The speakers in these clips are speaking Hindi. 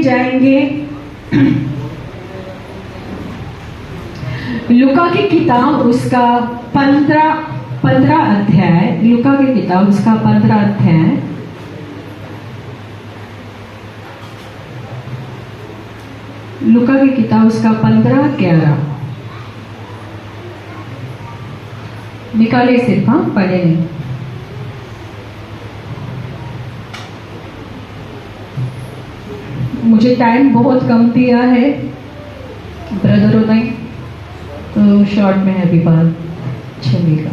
जाएंगे लूका की किताब उसका 15 अध्याय, लूका की किताब उसका 15 अध्याय, लूका की किताब उसका 15-11 निकाले सिर्फ, हाँ पढ़े नहीं। मुझे टाइम बहुत कम दिया है ब्रदरों ने, तो शॉर्ट में है अभी बात चलेगा।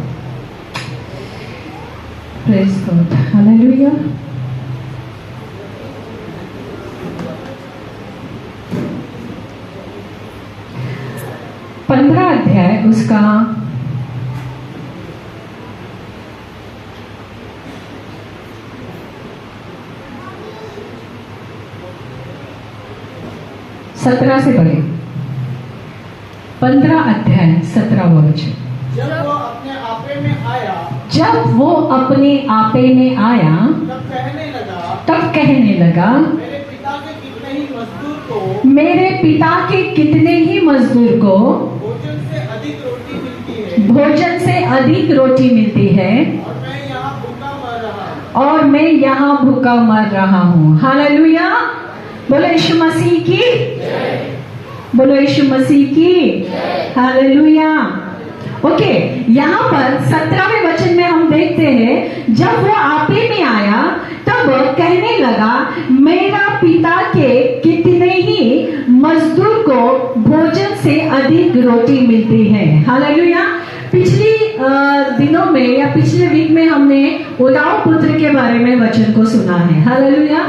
Praise God, hallelujah. पंद्रह अध्याय उसका 17 से पढ़े। 15 अध्याय 17 वचन। जब वो अपने आपे में आया, तब कहने लगा मेरे पिता के कितने ही मजदूर को भोजन से अधिक रोटी मिलती है, और मैं यहाँ भूखा मर रहा हूँ। हालेलुया। बोलो यीशु मसीह की, बोलो यीशु मसीह की। हालेलुया। ओके, यहाँ पर 17वें वचन में हम देखते हैं, जब वो आपे में आया तब कहने लगा मेरा पिता के कितने ही मजदूर को भोजन से अधिक रोटी मिलती है। हालेलुया। पिछली दिनों में या पिछले वीक में हमने उदाव पुत्र के बारे में वचन को सुना है। हालेलुया।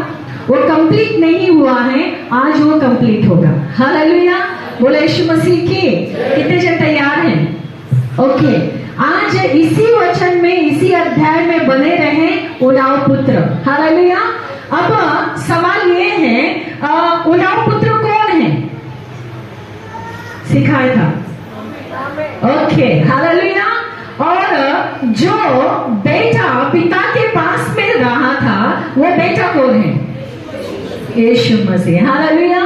वो कंप्लीट नहीं हुआ है, आज वो कंप्लीट होगा। हालेलुया। बोले यीशु मसीह की। कितने जन तैयार हैं? ओके, आज इसी वचन में, इसी अध्याय में बने रहे उदाव पुत्र। हालेलुया। अब सवाल ये है, उदाव पुत्र कौन है? सिखाया था। Okay, hallelujah. और जो बेटा पिता के पास में रहा था, वो बेटा कौन है? यीशु मसीह। हालेलुया।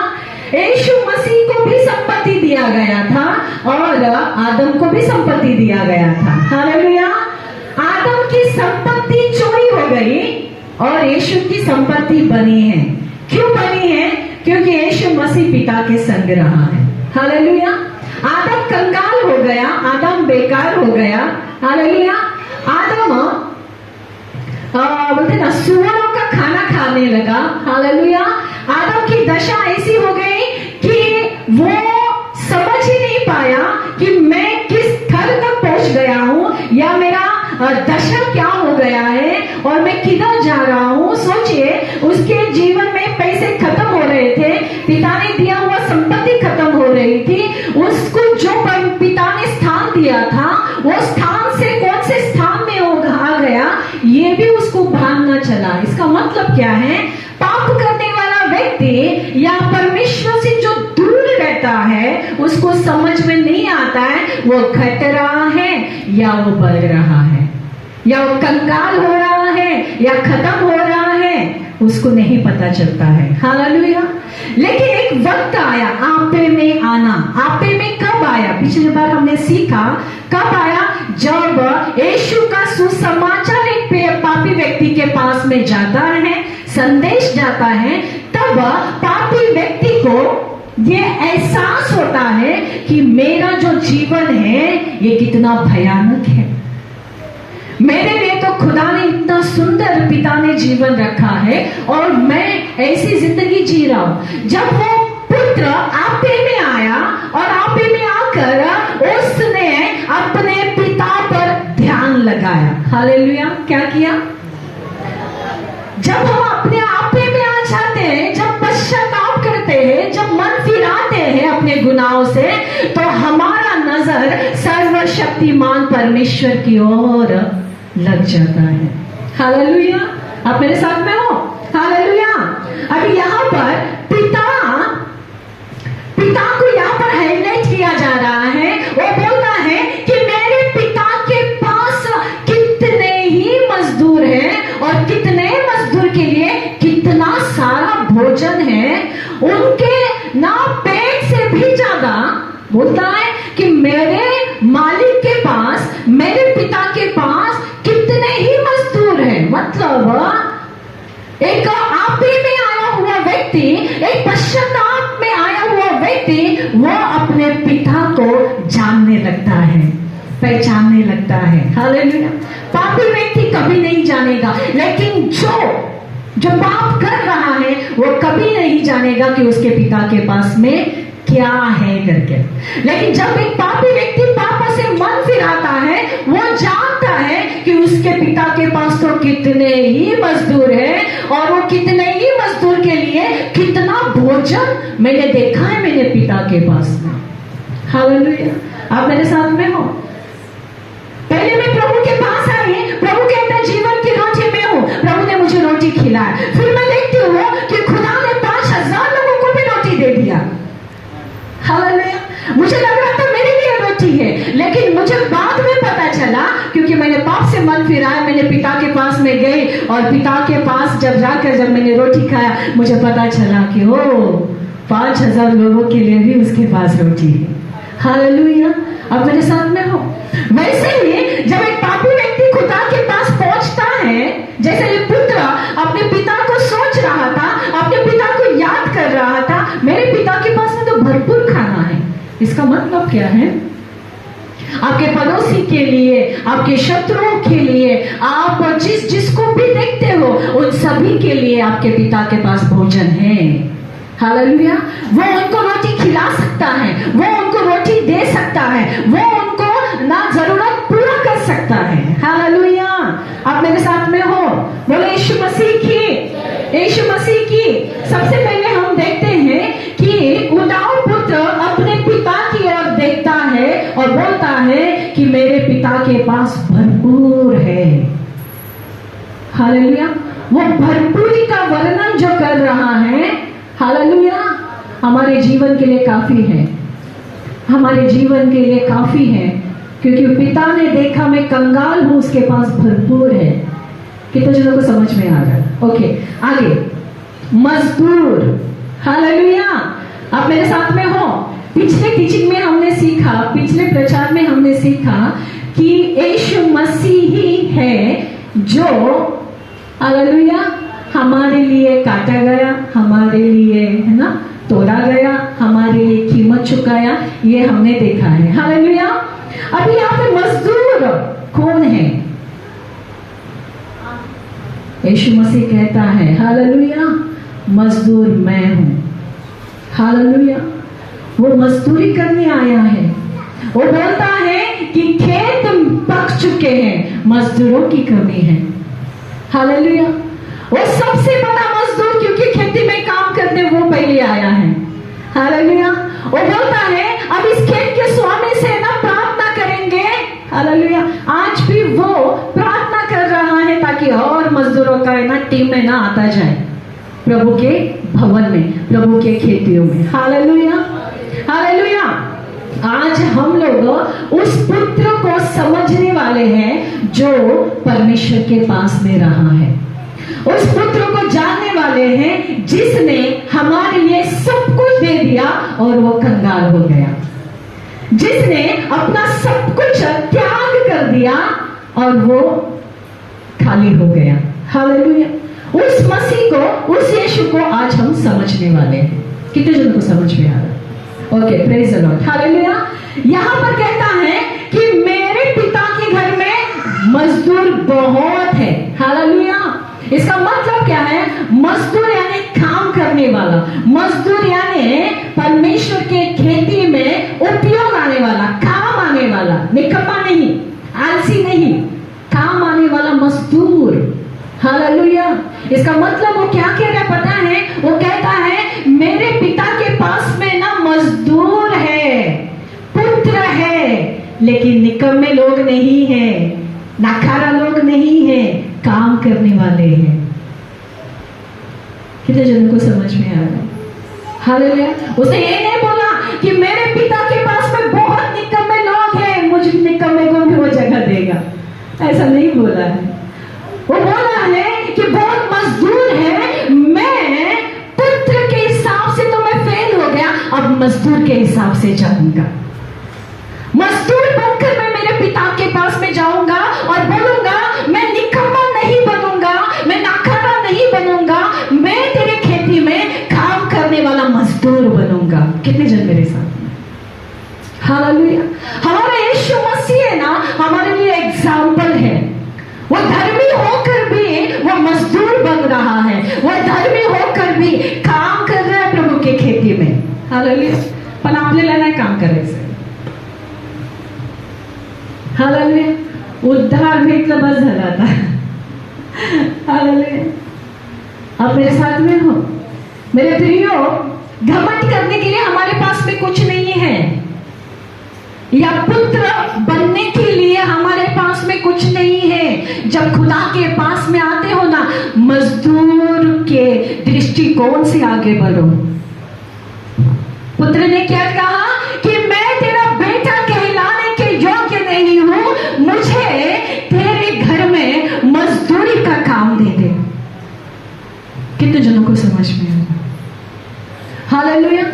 यीशु मसीह को भी संपत्ति दिया गया था और आदम को भी संपत्ति दिया गया था। हालेलुया। आदम की संपत्ति चोरी हो गई और यीशु की संपत्ति बनी है। क्यों बनी है? क्योंकि यीशु मसीह पिता के संग रहा है। हालेलुया। आदम कंगाल हो गया, आदम बेकार हो गया। हालेलुया। आदम बोलते ना सुअरों का खाना खाने लगा। हालेलुया। आदम की दशा ऐसी हो गई कि वो समझ ही नहीं पाया कि मैं किस स्तर तक पहुंच गया हूं, या मेरा दशा क्या हो गया है और मैं किधर जा रहा हूं। सोचिए, उसके जीवन में पैसे खत्म हो रहे थे, पिता ने दिया हुआ संपत्ति खत्म हो रही थी, उसको जो पिता ने स्थान दिया था वो स्थान से कौन से स्थान में आ गया, ये भी उसको भान न चला। इसका मतलब क्या है? पाप करने वाला व्यक्ति या परमेश्वर से जो दूर रहता है, उसको समझ में नहीं आता है वो घट रहा है या वो बढ़ रहा है, या वो कंगाल हो रहा है या खत्म हो रहा है, उसको नहीं पता चलता है। हालेलुया। लेकिन एक वक्त आया आपे में आना। आपे में कब आया? पिछली बार हमने सीखा कब आया? जब यीशु का सुसमाचार एक पापी व्यक्ति के पास में जाता है, संदेश जाता है, तब पापी व्यक्ति को ये एहसास होता है कि मेरा जो जीवन है ये कितना भयानक है। मेरे लिए तो खुदा ने इतना सुंदर पिता ने जीवन रखा है और मैं ऐसी जिंदगी जी रहा हूं। जब वो पुत्र आपे में आया और आपे में आकर उसने अपने पिता पर ध्यान लगाया। हालेलुया। क्या किया? जब हम अपने आपे में आ जाते हैं, जब पश्चाताप करते हैं, जब मन फिराते हैं अपने गुनाहों से, तो हमारा नजर सर्वशक्तिमान परमेश्वर की ओर लग जाता है। हालेलुया। आप मेरे साथ में हो? हालेलुया। अभी यहाँ पर पिता को यहाँ पर हाईलाइट किया जा रहा है। वो बोलता है कि मेरे पिता के पास कितने ही मजदूर हैं और कितने मजदूर के लिए कितना सारा भोजन है उनके ना पेट से भी ज्यादा बोलता है कि मेरे मालिक के पास, मेरे पिता के पास कितने ही मजदूर हैं। मतलब एक आपे में आया हुआ व्यक्ति, एक पश्चाताप में आया हुआ व्यक्ति, वो अपने पिता को जानने लगता है, पहचानने लगता है। हालेलुया। पापी व्यक्ति कभी नहीं जानेगा, लेकिन जो पाप कर रहा है वो कभी नहीं जानेगा कि उसके पिता के पास में क्या है करके। लेकिन जब एक पापी व्यक्ति पाप से मन फिराता है, वो जानता है कि उसके पिता के पास तो कितने ही मजदूर हैं और वो कितने ही मजदूर के लिए कितना भोजन मैंने देखा है मेरे पिता के पास में। हालेलुया। आप मेरे साथ में हो। पहले मैं प्रभु के पास आई, प्रभु कहता जीवन की रोटी मैं हूं, प्रभु ने मुझे रोटी खिलाया। फिर मैं देखती हूँ कि खुदा ने 5,000 लोगों को भी रोटी दे दिया। हालेलुया। मुझे लग रहा था मेरे लिए रोटी है, लेकिन मुझे बाद में पता चला, क्योंकि मैंने पाप से मन फिराया, मैंने पिता के पास में गई और पिता के पास जब जाकर जब मैंने रोटी खाया, मुझे पता चला कि 5,000 लोगों के लिए भी उसके पास रोटी है। हालेलुया। अब मेरे साथ में हो। वैसे ही जब एक पापी व्यक्ति खुदा के पास पहुंचता है, जैसे ये पुत्र अपने पिता को सोच रहा था, अपने पिता को याद कर रहा था, मेरे पिता के पास में तो भरपूर खाना है। इसका मतलब क्या है? आपके पड़ोसी के लिए, आपके शत्रुओं के लिए, आप जिसको भी देखते हो, उन सभी के लिए आपके पिता के पास भोजन है। हालेलुया। वो उनको रोटी खिला सकता है, वो उनको रोटी दे सकता है, वो उनको ना जरूरत पूरा कर सकता है। हालेलुया। आप मेरे साथ में हो। बोले यीशु मसीह की, यीशु मसीह की। सबसे पहले हम देखते हैं कि उदाऊ पुत्र अपने पिता की ओर देखता है और बोलता है कि मेरे पिता के पास भरपूर है। हालेलुया। वो भरपूरी का वर्णन जो कर रहा है, हालेलुया, हमारे जीवन के लिए काफी है, हमारे जीवन के लिए काफी है, क्योंकि पिता ने देखा मैं कंगाल हूं, उसके पास भरपूर है। कितने जनों को समझ में आ रहा? ओके, आगे मजदूर। हालेलुया। आप मेरे साथ में हो। पिछले टीचिंग में हमने सीखा, पिछले प्रचार में हमने सीखा कि यीशु मसीह ही है जो, हालेलुया, हमारे लिए काटा गया, हमारे लिए, है ना, तोड़ा गया, हमारे लिए कीमत चुकाया। ये हमने देखा है। हालेलुया। अभी यहाँ पे मजदूर कौन है? यीशु मसीह कहता है, हालेलुया, मजदूर मैं हूं। हालेलुया। वो मजदूरी करने आया है। वो बोलता है कि खेत पक चुके हैं, मजदूरों की कमी है। हालेलुया। वो सबसे बड़ा मजदूर, क्योंकि खेती में काम करने वो पहले आया है। हालेलुया। वो बोलता है अब इस खेत के स्वामी से ना प्रार्थना करेंगे। हालेलुया। आज भी वो प्रार्थना कर रहा है ताकि और मजदूरों का ना टीम में ना आता जाए प्रभु के भवन में, प्रभु के खेतियों में। हालेलुया। हालेलुया। आज हम लोग उस पुत्र को समझने वाले हैं जो परमेश्वर के पास में रहा है, उस पुत्र को जानने वाले हैं जिसने हमारे लिए सब कुछ दे दिया और वो कंगाल हो गया, जिसने अपना सब कुछ त्याग कर दिया और वो खाली हो गया। हालेलुया। उस मसीह को, उस यीशु को आज हम समझने वाले हैं। कितने जनों को समझ में आ रहा? Okay, praise the Lord. Hallelujah. यहां पर कहता है कि मेरे पिता के घर में मजदूर बहुत है। हालेलुया। इसका मतलब क्या है? मजदूर यानी काम करने वाला, मजदूर यानी परमेश्वर के खेती में उपयोग आने वाला, काम आने वाला, निकम्मा नहीं, आलसी नहीं, काम आने वाला मजदूर। हालेलुया। इसका मतलब वो क्या कह रहा है पता है? वो कहता है मेरे पिता के पास में ना मजदूर है, पुत्र है, लेकिन निकम्मे लोग नहीं है, नकारा लोग नहीं है, काम करने वाले हैं। कितने जनों को समझ में आ रहा है? हालेलुया। उसने ये नहीं बोला कि मेरे पिता के पास में बहुत निकम्मे लोग हैं, मुझ निकम्मे को भी वो जगह देगा, ऐसा नहीं बोला है। वो बोला है कि बहुत मजदूर है, मैं पुत्र के साथ मजदूर के हिसाब से जाऊंगा। मजदूर बनकर मैं मेरे पिता के पास में जाऊंगा और बोलूंगा, मैं निकम्मा नहीं बनूंगा, मैं नाकारा नहीं बनूंगा, मैं तेरे खेती में काम करने वाला मजदूर बनूंगा। कितने जन मेरे साथ में? हालेलुया। हमारा यीशु मसीह है ना, हमारे लिए एग्जाम्पल है। वो धर्मी होकर भी वो मजदूर बन रहा है, वो धर्मी होकर भी काम कर रहा है प्रभु के खेती में। हालेलुया। पण आपल्याला नाही काम करायचं। हालेलुया। उद्धार भेटलं बस झालं आता। हालेलुया। आप मेरे साथ में हो? मेरे प्रियो, घमंड करने के लिए हमारे पास में कुछ नहीं है, या पुत्र बनने के लिए हमारे पास में कुछ नहीं है। जब खुदा के पास में आते हो ना, मजदूर के दृष्टिकोण से आगे बढ़ो। पुत्र ने क्या कहा कि मैं तेरा बेटा कहलाने के योग्य नहीं हूं, मुझे तेरे घर में मजदूरी का काम दे दे। कितने जनों को समझ में आया? हालेलुया।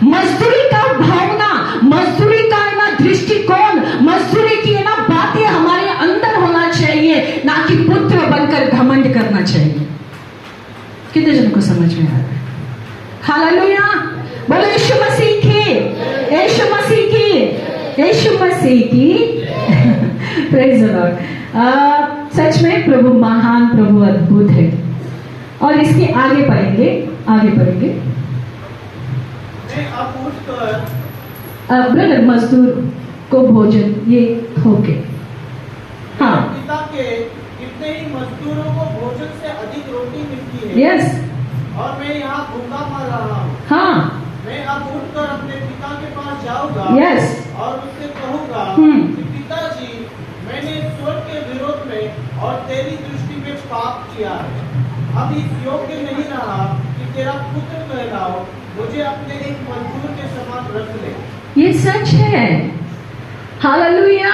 मजदूरी का भावना, मजदूरी का ना दृष्टिकोण, मजदूरी की ना बातें हमारे अंदर होना चाहिए, ना कि पुत्र बनकर घमंड करना चाहिए। कितने जनों को समझ में आ रहा है? हालेलुया। बोलो यीशु मसीह की, यीशु मसीह की, यीशु मसीह की। Praise the Lord. सच में प्रभु महान, प्रभु अद्भुत है। और इसके आगे पढ़ेंगे, आगे पढ़ेंगे। मैं अब उठकर ब्रदर, मजदूर को भोजन ये हो गए। हाँ, पिता के कितने ही मजदूरों को भोजन से अधिक रोटी मिलती है। यस, और मैं यहाँ भूखा मर रहा हूँ। हाँ, मैं अब उठकर अपने पिता के पास जाऊंगा यस, और उससे कहूंगा कि पिताजी, मैंने ईश्वर के विरोध में और तेरी दृष्टि में पाप किया है। अब इस योग्य नहीं रहा कि तेरा पुत्र कहलाओ, मुझे अपने एक मजदूर के समान रख ले। ये सच है। हालेलुया।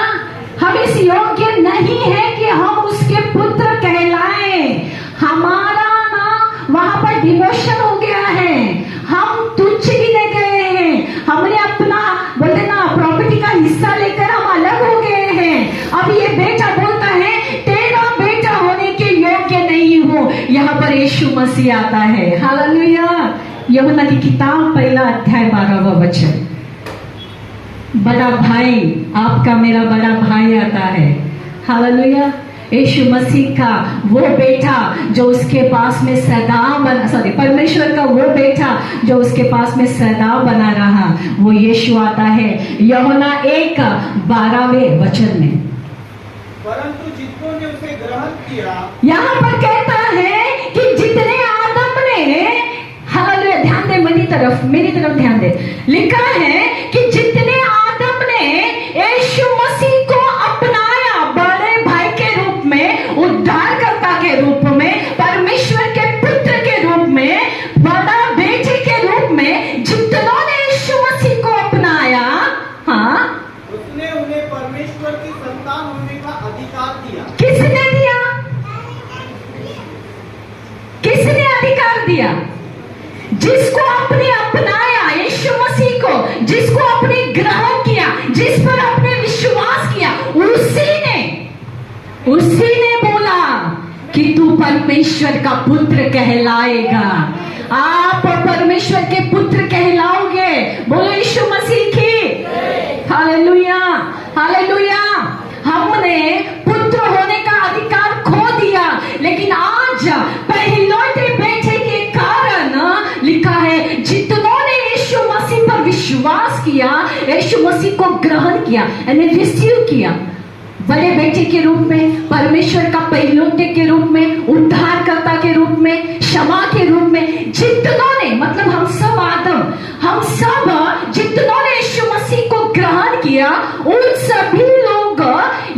हम इस योग्य नहीं है कि हम उसके पुत्र कहलाएं। हमारा ना वहां पर डिमोशन हो गया है, हम तुच्छ गिने गए हैं, हमने अपना बोलते ना प्रॉपर्टी का हिस्सा लेकर हम अलग हो गए हैं। अब ये बेटा बोलता है, तेरा बेटा होने के योग्य नहीं हो। यहाँ पर यीशु मसीह आता है। हालेलुया। यूहन्ना की किताब पहला अध्याय 12वां वचन। बड़ा भाई, आपका मेरा बड़ा भाई आता है। हालेलुया। यीशु मसीह का वो बेटा जो उसके पास में सदा बना, सॉरी, परमेश्वर का वो बेटा जो उसके पास में सदा बना रहा, वो यीशु आता है। यूहन्ना 1:12वें वचन में। परंतु जितनों ने उसे ग्रहण किया, यहाँ पर कहता है कि जितने आदम ने, हालेलुया, ध्यान दे मेरी तरफ ध्यान दे। लिखा है कि जितने आदम ने यीशु मसीह को अपनाया, बड़े भाई के रूप में, उद्धारकर्ता के रूप में, परमेश्वर के पुत्र के रूप में, बड़ा बेटे के रूप में, जितनों ने यीशु मसीह को अपनाया, हाँ, उसने उन्हें परमेश्वर की संतान होने का अधिकार दिया। किसने दिया? किसने अधिकार दिया? जिसको आपने अपनाया, यीशु मसीह को, जिसको आपने ग्रहण किया, जिस पर आपने विश्वास किया, उसी ने बोला कि तू परमेश्वर का पुत्र कहलाएगा। आप परमेश्वर के पुत्र कहलाओगे। बोलो यीशु मसीह की। Hallelujah, hallelujah. हमने पुत्र होने का अधिकार खो दिया, लेकिन आज पहलौठे बेटे के कारण लिखा है, जितनों ने यीशु मसीह पर विश्वास किया, यीशु मसीह को ग्रहण किया, यानी रिसीव किया, बड़े बेटे के रूप में, परमेश्वर का पहलौठे के रूप में, उद्धारकर्ता के रूप में, क्षमा के रूप में, जितनों ने, मतलब हम सब आदम, हम सब जितनों ने यीशु मसीह को ग्रहण किया, उन सभी लोग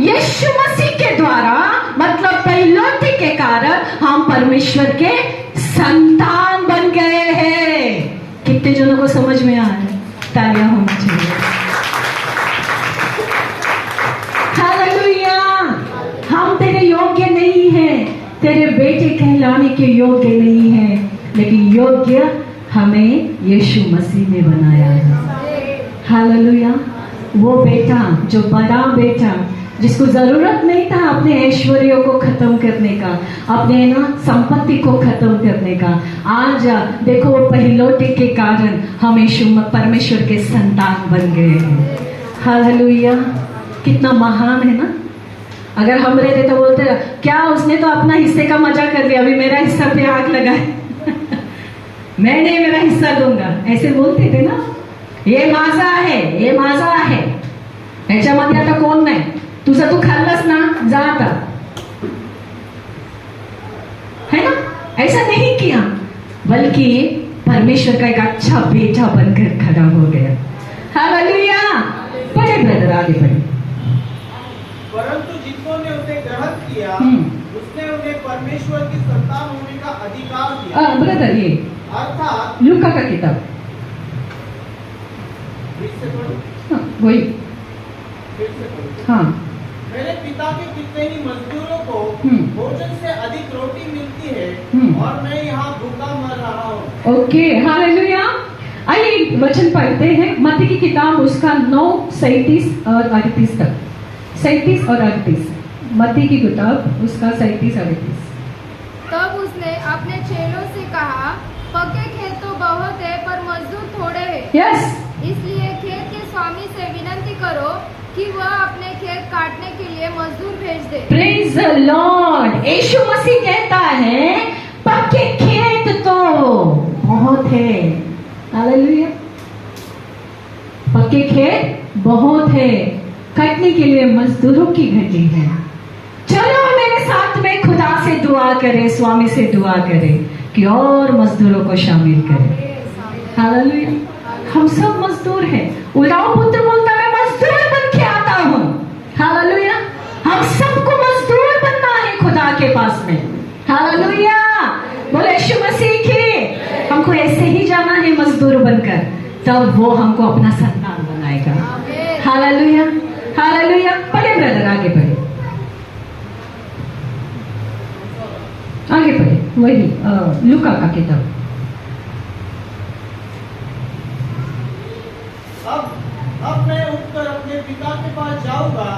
यीशु मसीह के द्वारा, मतलब पहलौठे के कारण, हम परमेश्वर के संतान बन गए हैं। कितने जनों को समझ में आ रहा है? तालियां होनी चाहिए। हालेलुया। हम तेरे योग्य नहीं हैं, तेरे बेटे कहलाने के योग्य नहीं हैं, लेकिन योग्य हमें यीशु मसीह ने बनाया है। हालेलुया। वो बेटा जो बड़ा बेटा जिसको जरूरत नहीं था अपने ऐश्वर्यों को खत्म करने का, अपने ना संपत्ति को खत्म करने का, आज देखो वो पहिलौठे के कारण हम यीशु परमेश्वर के संतान बन गए हैं। हालेलुया। कितना महान है ना। अगर हम रहते तो बोलते क्या उसने तो अपना हिस्से का मजा कर लिया, अभी मेरा हिस्सा पे आग लगाए मैं नहीं मेरा हिस्सा दूंगा, ऐसे बोलते थे ना। ये माझा है, ये माझा है, ह्याच्यामध्ये आता कोण नाही, तुझं तू खाल्लंस ना, जा आता, है ना। ऐसा नहीं किया, बल्कि परमेश्वर का एक अच्छा बेटा बनकर खड़ा हो गया। हालेलुया। पढ़े ब्रदर, आगे पढ़े। परंतु जिन्होंने उसे ग्रहण किया उसने उन्हें परमेश्वर की संतान होने का अधिकार दिया। ब्रदर ये अर्थात लूका का किताब, वही, हाँ। मेरे पिता के कितने ही मजदूरों को भोजन से अधिक रोटी मिलती है और मैं यहाँ भूखा मर रहा हूँ। Okay, hallelujah. आइए एक वचन पढ़ते हैं, मत्ती की किताब उसका 9:37 और 38 तक। 37 और 38, मत्ती की किताब उसका 37 और 38। तब उसने अपने चेलों से कहा, पक्के खेत तो बहुत है पर मजदूर थोड़े हैं। यस। इसलिए खेत के स्वामी से विनती करो कि वह अपने खेत काटने के लिए मजदूर भेज दे। Praise the lord. Yeshu Masih कहता है पक्के खेत तो बहुत है। हालेलुया। पक्के खेत बहुत है, काटने के लिए मजदूरों की घटी है। चलो मेरे साथ में खुदा से दुआ करें, स्वामी से दुआ करें कि और मजदूरों को शामिल करें। हालेलुया। हम सब मजदूर हैं। उलाव पुत्र बोलता मैं मजदूर बन के आता हूँ। हालेलुया। हम सबको मजदूर बनना है खुदा के पास में। हालेलुया। बोले यीशु मसीह की, हमको ऐसे ही जाना है मजदूर बनकर, तब वो हमको अपना संतान बनाएगा। हालेलुया। हालेलुया। पढ़े ब्रदर, आगे पढ़े, आगे पढ़े, वही लूका का किताब। अब मैं उठकर अपने पिता के पास जाऊंगा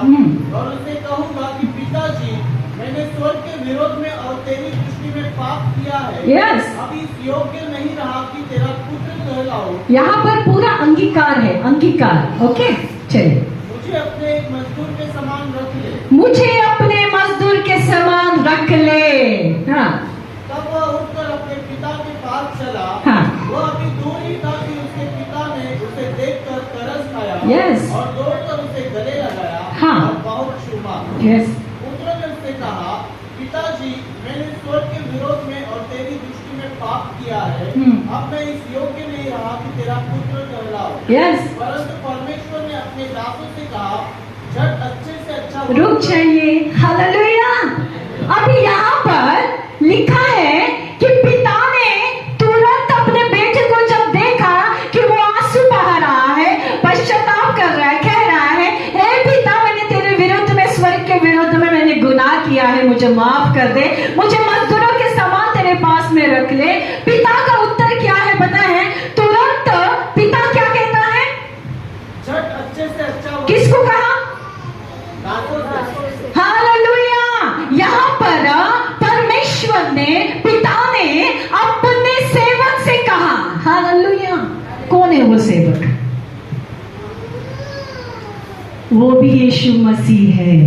और उसे कहूंगा कि पिताजी, मैंने स्वर्ग के विरोध में और तेरी दृष्टि में पाप किया है। Yes. अभी इस योग्य नहीं रहा कि तेरा पुत्र कहलाऊं। यहाँ पर पूरा अंगीकार है, अंगीकार। ओके, चलिए। मुझे अपने एक मजदूर के समान रख ले। मुझे अपने मजदूर के समान रख ले। हाँ। तब वह उठकर अपने पिता के पास चला। हाँ। वह अभी दूर ही था कि उसके पिता ने उसे देखकर तरस खाया। Yes. और दौड़कर उसे गले लगाया। हाँ। और बहुत चूमा। यस। पुत्र ने उससे कहा, पिताजी, मैंने स्वर्ग के विरोध में और तेरी दृष्टि में पाप किया है। अब मैं इस योग्य नहीं रहा कि तेरा पुत्र कहलाऊं। यस। परंतु परमेश्वर ने अपने दासों से कहा, झट अच्छे से अच्छा रुक जाइए। हालेलुया। अभी यहाँ पर लिखा है कि पिता ने तुरंत अपने बेटे को जब देखा कि वो आंसू बहा रहा है, पश्चाताप कर रहा है, कह रहा है, हे पिता, मैंने तेरे विरुद्ध में, स्वर्ग के विरुद्ध में मैंने गुनाह किया है, मुझे माफ कर दे, मुझे मजदूरों के समान तेरे पास में रख ले। पिता का उत्तर क्या है पता है? तुरंत पिता क्या कहता है? झट अच्छे से अच्छा किसको कहा? हालेलुया। यहाँ पर परमेश्वर ने, पिता ने अपने सेवक से कहा। हालेलुया। कौन है वो सेवक? वो भी यीशु मसीह है,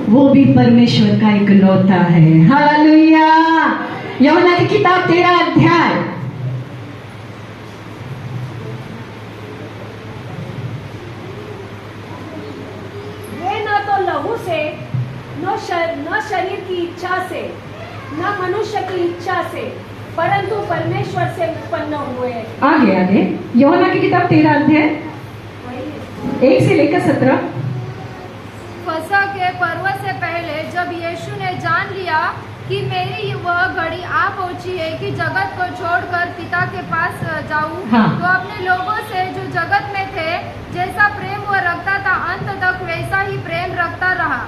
वो भी परमेश्वर का इकलौता है। हालेलुया। यूहन्ना की किताब 13 अध्याय, न तो लहू से, न शरीर की इच्छा से, न मनुष्य की इच्छा से, परंतु परमेश्वर से उत्पन्न हुए। आगे आगे यूहन्ना की किताब 13 अध्याय 1 से लेकर 17। फसह के पर्व से पहले जब यीशु ने जान लिया कि मेरी वह घड़ी आ पहुंची है कि जगत को छोड़कर पिता के पास जाऊं, हाँ। तो अपने लोगों से जो जगत में थे जैसा प्रेम वह रखता था अंत तक वैसा ही प्रेम रखता रहा।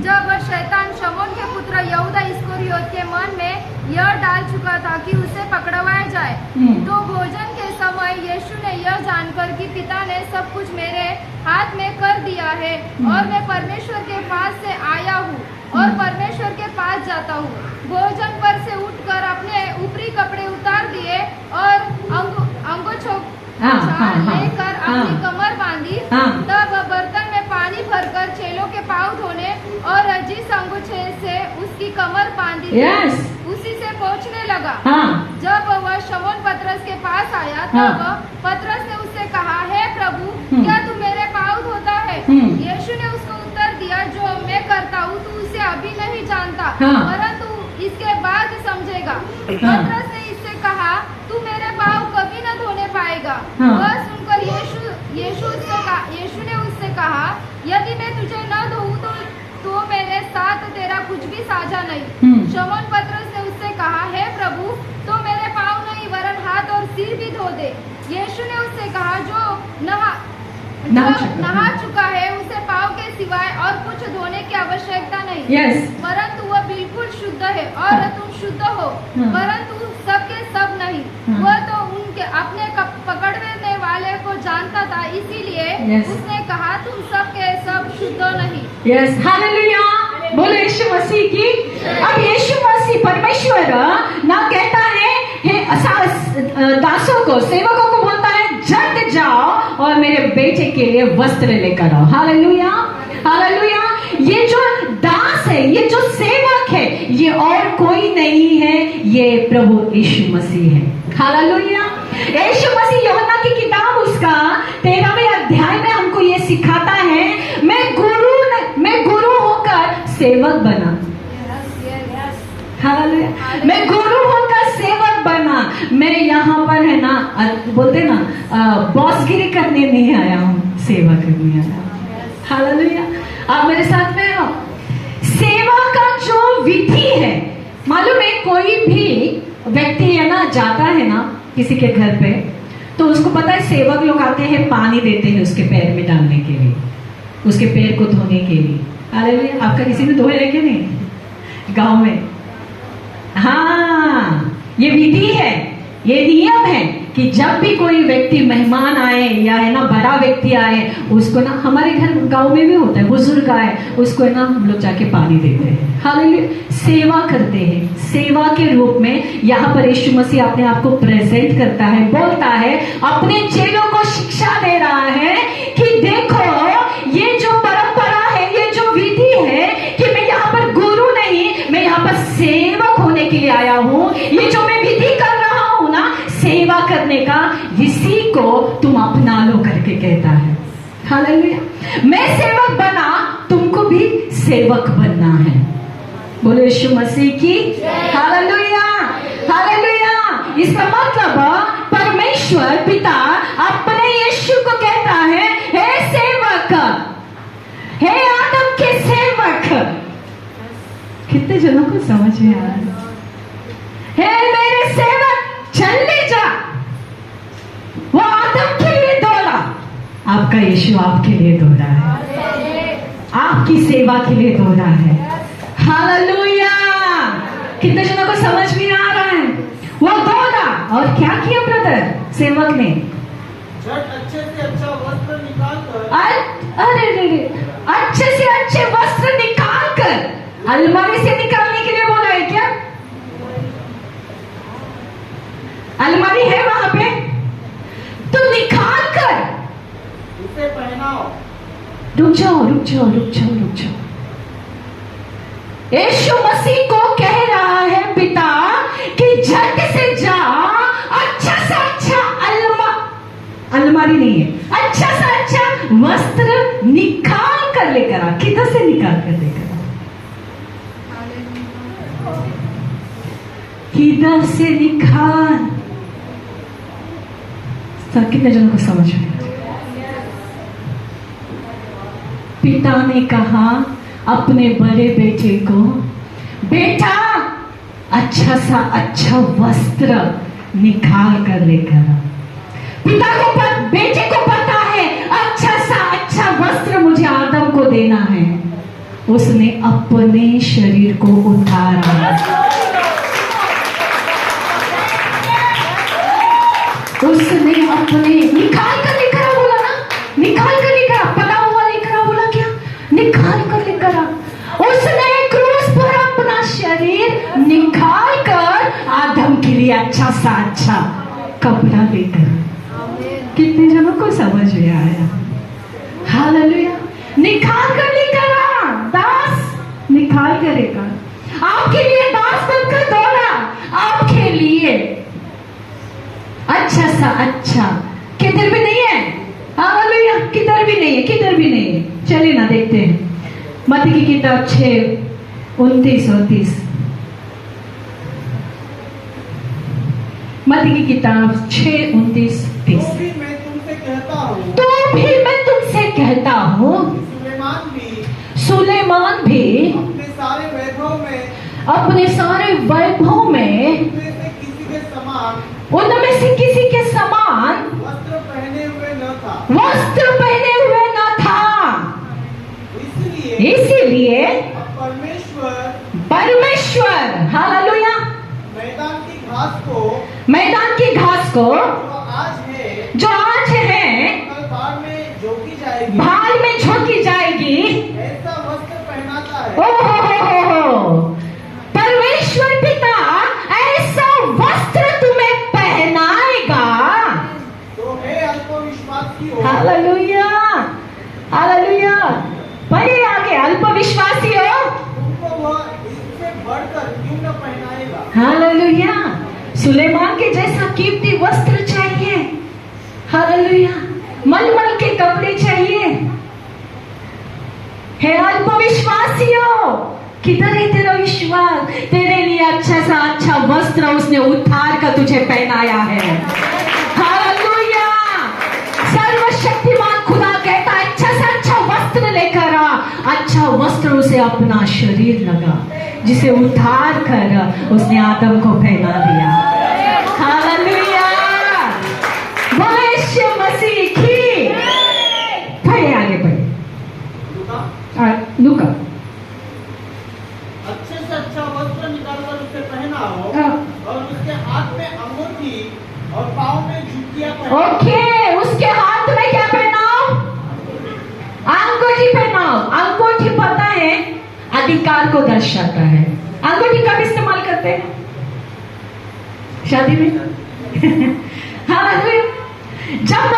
जब शैतान शमौन के पुत्र यहूदा इस्करियोत के मन में यह डाल चुका था कि उसे पकड़वाया जाए, तो भोजन के समय यीशु ने यह जानकर कि पिता ने सब कुछ मेरे हाथ में कर दिया है और मैं परमेश्वर के पास से आया हूँ और परमेश्वर के पास जाता हूँ, भोजन पर से उठकर अपने ऊपरी कपड़े उतार दिए और अंगोछोक लेकर अपनी कमर बांधी। तब बर्तन में पानी भरकर चेलों के पाँव धोने और जिस अंगोछे से उसकी कमर बांधी उसी से पोंछने लगा। जब वह शमौन पतरस के पास आया तब पतरस ने उससे कहा, हे प्रभु, क्या तू मेरे पाँव धोता है? यीशु ने उसको उत्तर दिया, जो मैं करता हूँ तू उसे अभी नहीं जानता, परंतु इसके बाद समझेगा। पतरस ने इससे कहा, तू मेरे पाँव कभी न धोने पाएगा। वह सुनकर यीशु ने उससे कहा, यदि मैं तुझे न धोऊं तो मेरे साथ तेरा कुछ भी साझा नहीं। शमौन पतरस ने उससे कहा, हे प्रभु, तो मेरे पाँव नहीं वरन हाथ और सिर भी धो दे। यीशु ने उससे कहा, जो नहा चुका है उसे पाँव के सिवाय और कुछ धोने की आवश्यकता नहीं, परंतु वह बिल्कुल शुद्ध है और तुम शुद्ध हो, परंतु सबके सब नहीं। वह तो उनके अपने पकड़ने वाले को जानता था, इसीलिए उसने कहा, तुम सबके सब शुद्ध नहीं। हालेलुया, बोलो यीशु मसीह की। अब यीशु मसीह परमेश्वर ना कहता है दासों को, सेवकों को बोलता है, झट जाओ और मेरे बेटे के लिए वस्त्र लेकर आओ। Hallelujah, hallelujah. ये जो दास है, ये जो सेवक है, ये और कोई नहीं है, ये प्रभु यीशु मसीह है। हालेलुया। यीशु मसीह यूहन्ना की किताब उसका 13वें अध्याय में हमको ये सिखाता है, मैं गुरु होकर सेवक बना। हालेलुया। मैं गुरु होकर सेवक बना। मैं यहाँ पर है ना, बोलते ना, बॉसगिरी करने नहीं आया हूँ, सेवा करने आया हूँ। हालेलुया। आप मेरे साथ में हो। सेवा का जो विधि है, मालूम है, कोई भी व्यक्ति है ना, जाता है ना किसी के घर पे, तो उसको पता है सेवक लोग आते हैं, पानी देते हैं उसके पैर में डालने के लिए, उसके पैर को धोने के लिए। हालेलुया। आपका किसी ने धोया है कि नहीं गांव में? हाँ, ये विधि है, ये नियम है कि जब भी कोई व्यक्ति मेहमान आए या है ना बड़ा व्यक्ति आए, उसको ना, हमारे घर गांव में भी होता है, बुजुर्ग आए उसको है ना हम लोग जाके पानी देते हैं। हालेलुया। सेवा करते हैं, सेवा के रूप में यहाँ पर यीशु मसीह अपने आप को प्रेजेंट करता है, बोलता है, अपने चेलों को शिक्षा दे रहा है कि देखो, ये जो परंपरा है, ये जो विधि है कि मैं यहाँ पर गुरु नहीं, मैं यहाँ पर सेवक होने के लिए आया हूँ। ये जो मैं विधि कर रहा हूँ ना, सेवा करने का, इसी को तुम अपना लो करके कहता है। हालेलुया। मैं सेवक बना, तुमको भी सेवक बनना है। बोलो यीशु मसीह की। Hallelujah, hallelujah. इसका मतलब परमेश्वर पिता अपने यीशु को कहता है, हे सेवक, हे आदम के सेवक। कितने जनों को समझ में आ रहा है? हे मेरे सेवक, चल ले जा। वो आदम के लिए दौड़ा, आपका यीशु आपके लिए दौड़ा है, आपकी सेवा के लिए दौड़ा है। हालेलुया। कितने जनों को समझ में आ रहा है? वो दौड़ा और क्या किया ब्रदर सेवक ने? अच्छे से अच्छा वस्त्र निकाल कर, अरे अच्छे से अच्छे वस्त्र निकाल कर, अलमारी से निकालने के लिए बोला है क्या? अलमारी है वहां पे, तो निकाल कर उसे पहनाओ। रुक जाओ। यीशु मसीह को कह रहा है पिता कि झट से जा, अच्छा सा अच्छा अलमारी नहीं है, अच्छा सा अच्छा वस्त्र निकाल कर लेकर आ। किधर से निकाल कर लेकर आ? किधर से निकाल? कितने जनों को समझ में? पिता ने कहा अपने बड़े बेटे को, बेटा अच्छा सा अच्छा वस्त्र निकाल कर लेकर आ। पिता को बेटे को पता है अच्छा सा अच्छा वस्त्र मुझे आदम को देना है, उसने अपने शरीर को उतारा। उसने अपने निकाल कर लेकर आ, बोला ना, निकाल कर लेकर आ, पला हुआ लेकर आ, बोला क्या, निकाल कर लेकर आ। उसने क्रूस पर अपना शरीर निकाल कर आदम के लिए अच्छा सा अच्छा कपड़ा लेकर। कितने जनों को समझ में आया? हालेलुया। निकाल कर लेकर आ, दास निकाल कर लेकर, आपके लिए दास बनकर दौड़ा, आपके लिए अच्छा सा अच्छा। किधर भी नहीं है, हालेलुया, किधर भी नहीं है, किधर भी नहीं है। चलिए ना देखते हैं मत्ती की किताब 6:29-30। मत्ती की किताब 6:29-30। तो भी मैं तुमसे कहता हूँ, तो भी मैं तुमसे कहता हूँ, सुलेमान भी अपने सारे वैभव में अपने सारे वैभव में उनमें से किसी के समान उनमें से किसी के समान वस्त्र पहने हुए न था। वस्त्र पहने हुए न था। इसीलिए अब परमेश्वर हालेलुया मैदान की घास को जो आज है भाल में झोंकी जाएगी, ऐसा वस्त्र पहनाता है। ओहो, परमेश्वर पिता ऐसा वस्त्र तुम्हें पहनाएगा। तो हे अल्पविश्वासियों, हालेलुया हालेलुया। पढ़िए आगे, अल्पविश्वासियों तुमको वह इससे बढ़कर क्यों न पहनाएगा। हालेलुया। सुलेमान के जैसा कीमती वस्त्र चाहिए, हालेलुया। मलमल के कपड़े चाहिए। हे अल्पविश्वासियों, किधर है तेरा विश्वास? तेरे लिए अच्छा सा अच्छा वस्त्र उसने उतार कर तुझे पहनाया है। हालेलुया। सर्वशक्तिमान खुदा कहता है अच्छा सा अच्छा वस्त्र लेकर आ। अच्छा वस्त्र उसे अपना शरीर लगा, जिसे उतार कर उसने आदम को पहना दिया। हालेलुया। बोले यीशु मसीह की। पढ़े आगे पढ़े। लूका। अच्छे से अच्छा वस्त्र निकालकर उसे पहनाओ और उसके हाथ में अंगूठी और पाँव में जूतियां पहनाओ। ओके, उसके हाथ में क्या पहनाओ? अंगूठी पहनाओ। अंगूठी पता है अधिकार को दर्शाता है। अंगूठी कब इस्तेमाल करते हैं? शादी में। हालेलुया। जब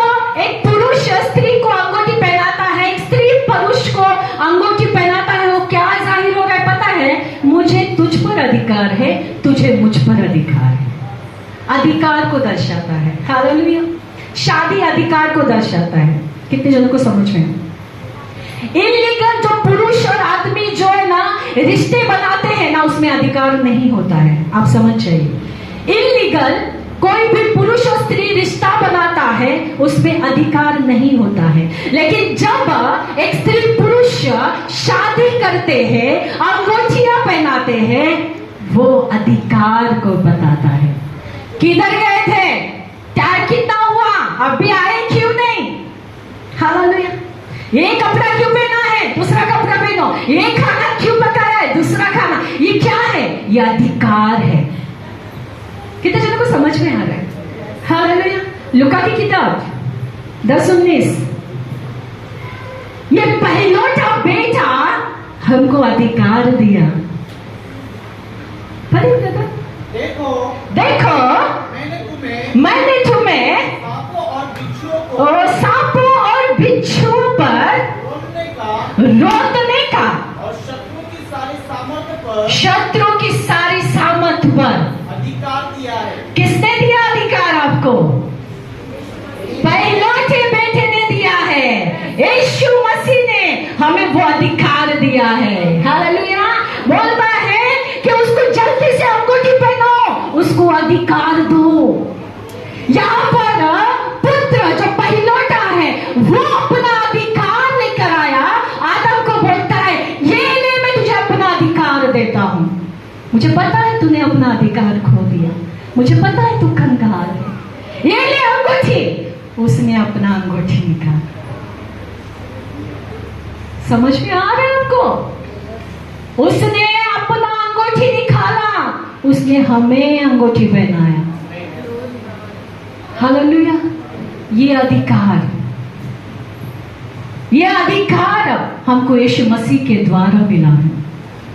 एक पुरुष स्त्री को अंगूठी पहनाता है, एक स्त्री पुरुष को अंगूठी पहनाता है, वो क्या जाहिर हो रहा है पता है? मुझे तुझ पर अधिकार है, तुझे मुझ पर अधिकार है। अधिकार को दर्शाता है। हालेलुया। शादी अधिकार को दर्शाता है। कितने जनों को समझ में? इल्लीगल जो पुरुष और आदमी जो है ना रिश्ते बनाते हैं ना, उसमें अधिकार नहीं होता है। आप समझ जाइए। इल्लीगल कोई भी पुरुष और स्त्री रिश्ता बनाता है, उसमें अधिकार नहीं होता है। लेकिन जब एक स्त्री पुरुष शादी करते हैं, अंगूठियां पहनाते हैं, वो अधिकार को बताता है। किधर गए थे? टाइम कितना हुआ? अभी आए क्यों नहीं? हालेलुया। ये कपड़ा क्यों पहना है? दूसरा कपड़ा पहनो। ये खाना क्यों पकाया है? दूसरा खाना। ये क्या है? ये अधिकार है। कितने जनों को समझ में आ रहा है? हालेलुया। लूका की किताब 10:19। ये पहलौठा बेटा हमको अधिकार दिया। पढ़िए दादा। देखो मैंने तुम्हें सांपों और बिच्छुओं पर रोकने का और शत्रु की सारी सामर्थ पर अधिकार दिया है। किसने दिया अधिकार आपको? पहलौठे बेटे ने दिया है। यीशु मसीह ने हमें वो अधिकार दिया है। हालेलुया। बोलता है कि उसको जल्दी से अंगूठी पहनो, उसको अधिकार दो। यहाँ पर पुत्र जो पहलौठा है वो अपना अधिकार लेकर आया। आदम को बोलता है ये ले, मैं तुझे अपना अधिकार देता हूं। मुझे पता है तूने अपना अधिकार खो दिया, मुझे पता है तू कंगाल है, ये ले अंगूठी। उसने अपना अंगूठी निकाला। समझ में आ रहा है आपको? उसने अपना अंगूठी निकाला, उसने हमें अंगूठी पहनाया। हालेलुया। ये अधिकार हमको यीशु मसीह के द्वारा मिला है।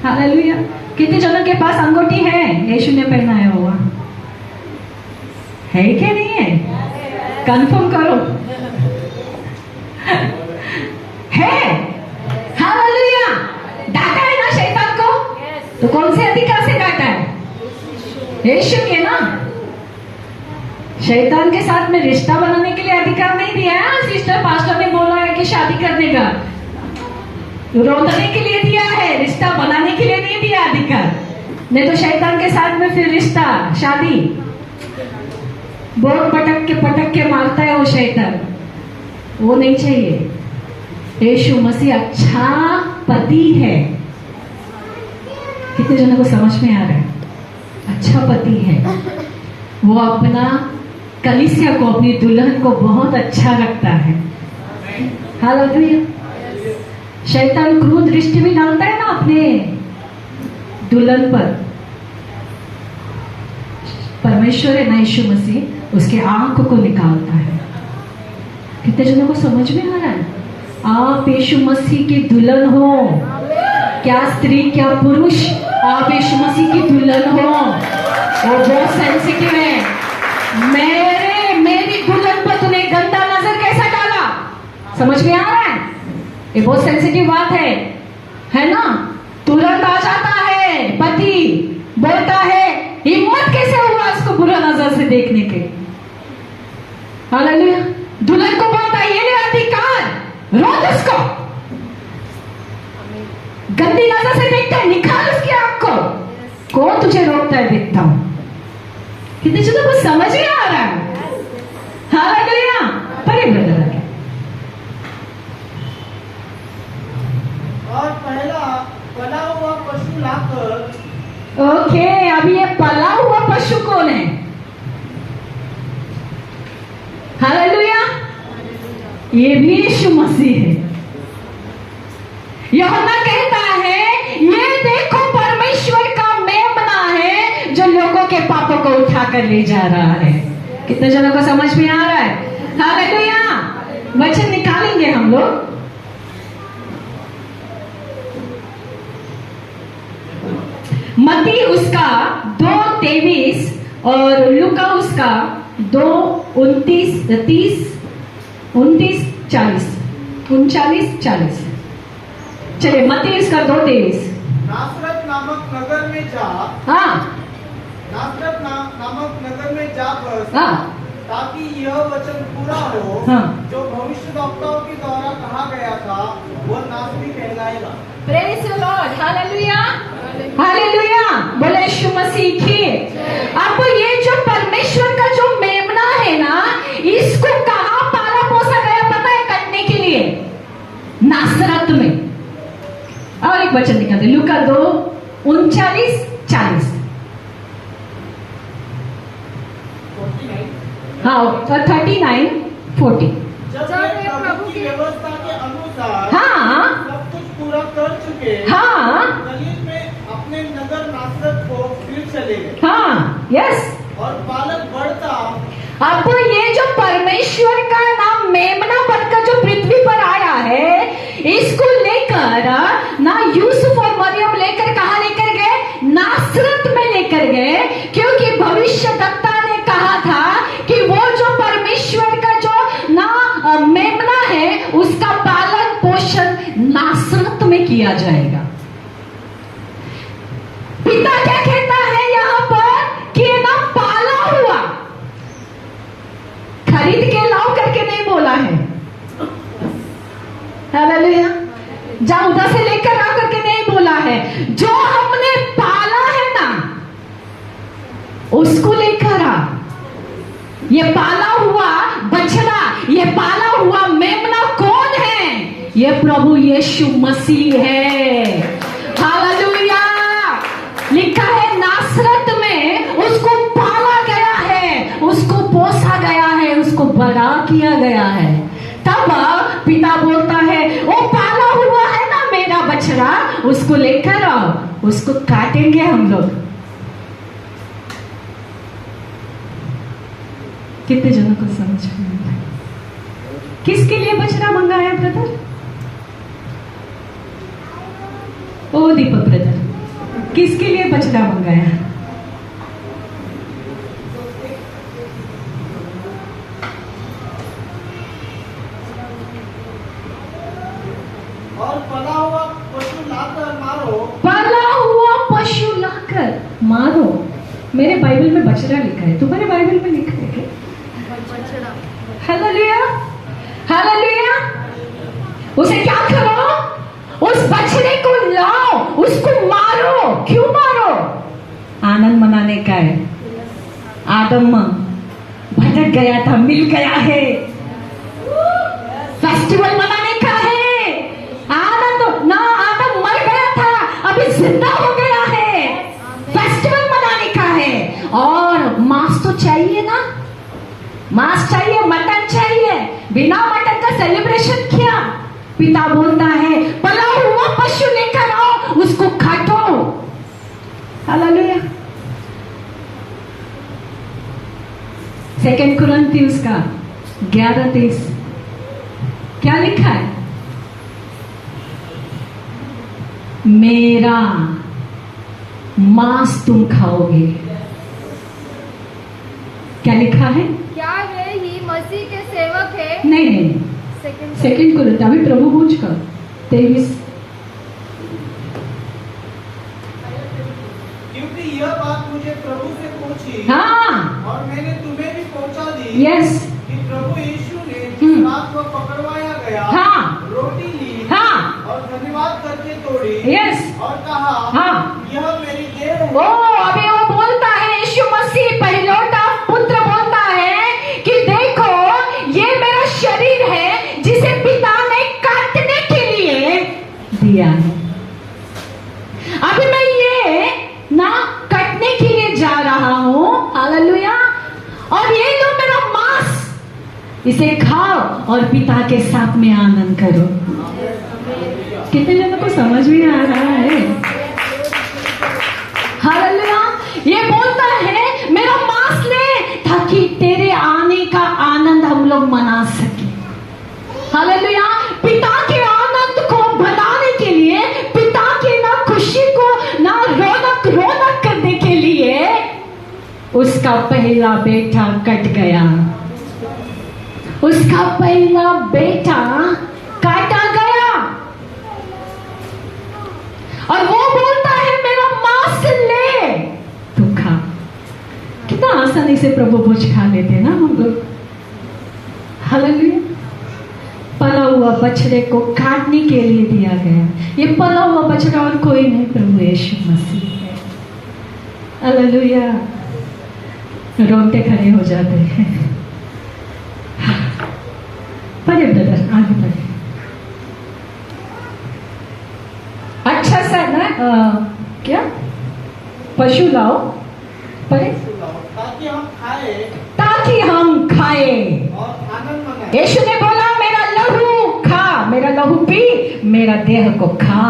हालेलुया। कितने जनों के पास अंगूठी है? यीशु ने पहनाया हुआ है कि नहीं है? कंफर्म करो। है। हालेलुया। डांटा है ना शैतान को? तो कौन से अधिकार से डांटा है? यीशु के ना। शैतान के साथ में रिश्ता बनाने के लिए अधिकार नहीं दिया है। सिस्टर पास्टर ने बोला है कि शादी करने का, रोकने के लिए दिया है, रिश्ता बनाने के लिए नहीं दिया अधिकार। नहीं तो शैतान के साथ में फिर रिश्ता, शादी बहुत पटक के मारता है वो शैतान, वो नहीं चाहिए। यीशु मसीह अच्छा पति है। कितने जनों को समझ में आ रहा है? अच्छा पति है। वो अपना कलीसिया को, अपनी दुल्हन को बहुत अच्छा रखता है। हालेलुया। शैतान क्रूर दृष्टि भी डालता है ना अपने दुल्हन पर। परमेश्वर है ना यीशु मसीह, उसके आंख को निकालता है। कितने जनों को समझ में आ रहा है? आप यीशु मसीह की दुल्हन हो। क्या स्त्री क्या पुरुष, आप यीशु मसीह की दुल्हन हो। वो बहुत सेंसिटिव है। मेरी दुल्हन पर तूने गंदा नजर कैसा डाला? समझ में आ रहा है? ये बहुत सेंसिटिव बात है ना? तुरंत आ जाता है पति, बोलता है, हिम्मत कैसे हुआ उसको बुरा नजर से देखने के। हालेलुया। दुल्हन को बोलता है, ये ले अधिकार, रोक उसको। गंदी नजर से देखता है, निकाल उसकी आंख को। कौन तुझे रोकता है? देखता हूं। कितने जनों को समझ में आ रहा है? हालेलुया। परे ब्रदर आगे। और पहला पला हुआ पशु लाकर। ओके, अभी ये पला हुआ पशु कौन है? हालेलुया। ये भी यीशु मसीह है। यूहन्ना कहता है, ये देखो परमेश्वर का मेमना है जो लोगों के पापों को उठाकर ले जा रहा है। कितने जनों को समझ में आ रहा है? हालेलुया। वचन निकालेंगे हम लोग। मत्ती उसका 2:23 और लूका उसका 39:40। चलिए, मत्ती उसका 2:23। नासरत नामक नगर में जा। हाँ। नासरत नामक नगर में जा बस, हाँ। ताकि यह वचन पूरा हो, हाँ। जो भविष्यद्वक्ताओं के द्वारा कहा गया था, वह नासरी कहलाएगा। Praise the Lord. Hallelujah. Hallelujah. बोले यीशु मसीह की। अब ये जो परमेश्वर का जो मेमना है ना, इसको कहाँ पाला पोसा गया पता है? कटने के लिए नासरत में। और एक वचन निकालते, लूका 2:39-40। हाँ, 39-40। जब वे प्रभु की व्यवस्था के अनुसार हाँ। सब कुछ पूरा कर चुके, हाँ। गलील में अपने नगर नासरत को फिर चले गए। हाँ, यस। और बालक बढ़ता। अब ये जो परमेश्वर का नाम मेमना बनकर जो पृथ्वी पर आया है, इसको लेकर ना यूसुफ और मरियम लेकर कहा लेकर गए? नासरत में लेकर गए, क्योंकि भविष्यद्वक्ता ने कहा था कि वो जो परमेश्वर का जो ना मेमना है, उसका पालन पोषण नासरत में किया जाएगा। पिता क्या कहता है यहाँ पर कि ना पाला हुआ, खरीद के लाओ करके नहीं बोला है। हालेलुया। जा उधर से लेकर आ करके नहीं बोला है। जो हमने पाला है ना, उसको लेकर आ। ये पाला हुआ बछड़ा, ये पाला हुआ मेमना कौन है? ये प्रभु यीशु मसीह है। हालेलुया। लिखा है नासरत में उसको पाला गया है, उसको पोसा गया है, उसको बड़ा किया गया है। तब पिता बोलता है, वो पाला हुआ है गया बछड़ा, उसको लेकर आओ, उसको काटेंगे हम लोग। कितने जनों को समझ में आता है? किसके लिए बछड़ा मंगाया ब्रदर? ओ दीपक ब्रदर, किसके लिए बछड़ा मंगाया? और पला हुआ पशु लाकर मारो। पला हुआ पशु लाकर मारो। मेरे बाइबल में बछड़ा लिखा है, तुम्हारे बाइबल में लिखा है क्या? Hallelujah, hallelujah. उसे क्या करो? उस बछड़े को लाओ, उसको मारो। क्यों मारो? आनंद मनाने का है। आदम भटक गया था, मिल गया है। फेस्टिवल मनाने का है। आनंद ना, आदम मर गया था, अभी जिंदा हो गया है। फेस्टिवल मनाने का है। और मांस तो चाहिए ना, मांस चाहिए, मटन चाहिए। बिना मटन का सेलिब्रेशन क्या? पिता बोलता है पला हुआ पशु लेकर आओ, उसको काटो। हालेलुया। 2 कुरिन्थियों का 11:23 क्या लिखा है? मेरा मांस तुम खाओगे। क्या लिखा है? क्या वे ही मसीह के सेवक है? नहीं नहीं, 2 कुरिन्थ, अभी प्रभु पूछ कर 23। क्योंकि यह बात मुझे प्रभु से पूछी, हाँ, और मैंने तुम्हें भी पहुंचा दी। यस, कि प्रभु यीशु ने जिस रात को पकड़वाया गया, हाँ, रोटी ली, हाँ, और धन्यवाद करके तोड़ी, यस, और कहा, हाँ, यह मेरी देह है। ओ अभी वो बोलता है, यीशु मसीह पहिलौठा पुत्र बोलता है कि देखो ये मेरा शरीर है जिसे पिता ने काटने के लिए दिया है। अभी मैं ये ना कटने के लिए जा रहा हूं। हालेलुया। और ये लो मेरा मांस, इसे खाओ और पिता के साथ में आनंद करो। कितने जनों को समझ में आ रहा है? हालेलुया। ये बोलता है मेरा मांस ले, ताकि तेरे आने का आनंद हम लोग मना सके। हालेलुया। पिता के आनंद को बनाने के लिए, पिता के ना खुशी को ना रौनक करने के लिए उसका पहला बेटा कट गया। उसका पहला बेटा काटा गया। और वो बोलता है मेरा मांस ले, तू खा। कितना आसानी से प्रभु भोज खा लेते ना हम लोग। हालेलुया। पला हुआ बछड़े को काटने के लिए दिया गया। ये पला हुआ बछड़ा और कोई नहीं, प्रभु यीशु मसीह है। हालेलुया। रोंगटे खड़े हो जाते हैं। पढ़े ब्रदर, आगे बढ़े। अच्छा सा ना क्या पशु लाओ, पढ़े, ताकि हम खाए ताकि हम खाए और आनंद मनाए। यीशु ने बोला मेरा लहू खा, मेरा लहू पी, मेरा देह को खा,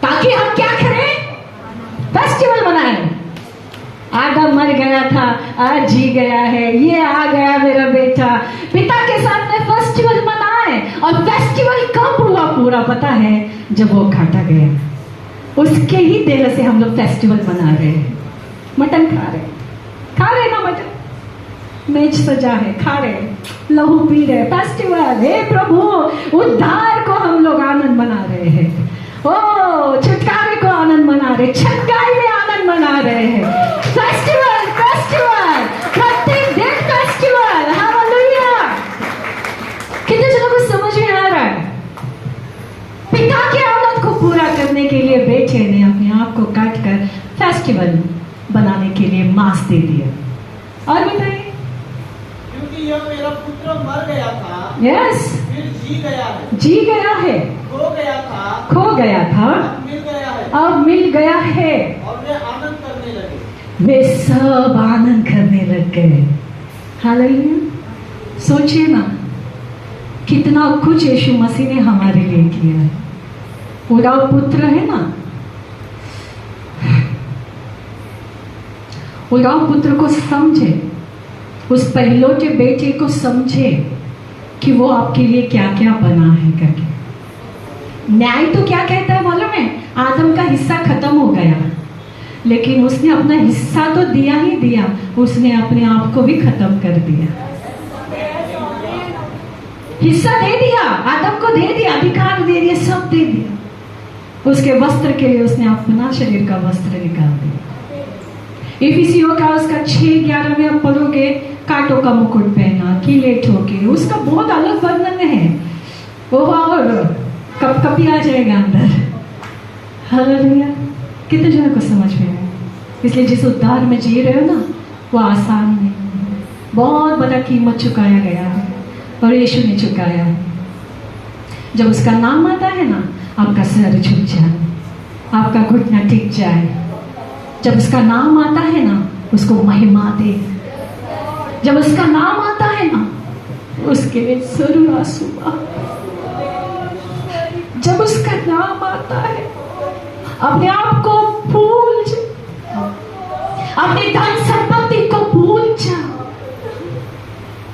ताकि हम क्या करें? फेस्टिवल मनाएं। आदम मर गया था, आज जी गया है, ये आ गया मेरा बेटा। पिता के साथ में फेस्टिवल मनाए। और फेस्टिवल कब हुआ पूरा पता है? जब वो काटा गया। उसके ही देह से हम लोग फेस्टिवल मना रहे हैं। मटन खा रहे ना, मटन मेज सजा है, खा रहे, लहू पी रहे, फेस्टिवल। हे प्रभु, उद्धार को हम लोग आनंद मना रहे हैं। ओ छुटकारे को आनंद मना रहे, छटकाई में आनंद मना रहे हैं। फेस्टिवल, फेस्टिवल, प्रत्येक दिन फेस्टिवल। हालेलुया। कितने जनों को समझ में आ रहा है? पिता के आनंद को पूरा करने के लिए बेटे ने अपने आप को काट कर फेस्टिवल बनाने के लिए मांस दे दिया। और बताइए, क्योंकि यह मेरा पुत्र मर गया था, यस, फिर जी गया है, जी गया है, खो गया था, खो गया था, अब मिल गया है, अब मिल गया है। और वे आनंद करने लगे। वे सब आनंद करने लग गए। हालेलुया। सोचिए ना, कितना कुछ यीशु मसीह ने हमारे लिए किया है। पूरा पुत्र है ना, पूरा पुत्र को समझे, उस पहलोटे बेटे को समझे कि वो आपके लिए क्या क्या बना है करके। न्याय तो क्या कहता है मालूम है? आदम का हिस्सा खत्म हो गया, लेकिन उसने अपना हिस्सा तो दिया ही दिया, उसने अपने आप को भी खत्म कर दिया। हिस्सा दे दिया, आदम को दे दिया, अधिकार दे दिया, सब दे दिया। उसके वस्त्र के लिए उसने अपना शरीर का वस्त्र निकाल दिया। इफिसियों का उसका 6:11 में आप पढ़ोगे, कांटों का मुकुट पहना, कीले ठोके, उसका बहुत अलग वर्णन है वो, और कपकपी आ जाएगा अंदर। हालेलुया। कितने जनों को समझ में आया? इसलिए जिस उद्धार में जी रहे हो ना, वो आसान नहीं, बहुत बड़ा कीमत चुकाया गया है और यीशु ने चुकाया है। जब उसका नाम आता है ना, आपका सर झुक जाए, आपका घुटना टिक जाए। जब उसका नाम आता है ना, उसको महिमा दे। जब उसका नाम आता है ना, उसके लिए जरूर आंसू आए। जब उसका नाम आता है, अपने आप को भूल जा, अपने धन संपत्ति को भूल जा।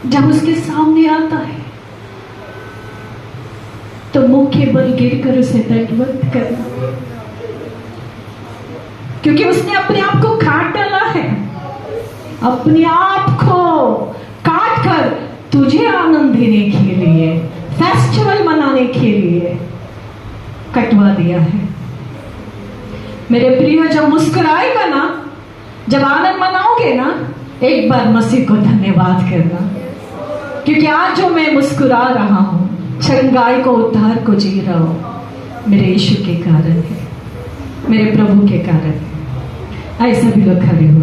जब उसके सामने आता है तो मुंह के बल गिरकर उसे दंडवत करना, क्योंकि उसने अपने आप को काट डाला है। अपने आप को काट कर तुझे आनंद देने के लिए, फेस्टिवल मनाने के लिए कटवा दिया है। मेरे प्रिय, जब मुस्कुराएगा ना, जब आनंद मनाओगे ना, एक बार मसीह को धन्यवाद करना, क्योंकि आज जो मैं मुस्कुरा रहा हूं, चंगाई को, उद्धार को जी रहा हूं, मेरे यीशु के कारण है, मेरे प्रभु के कारण है। आइए सभी लोग खड़े हो।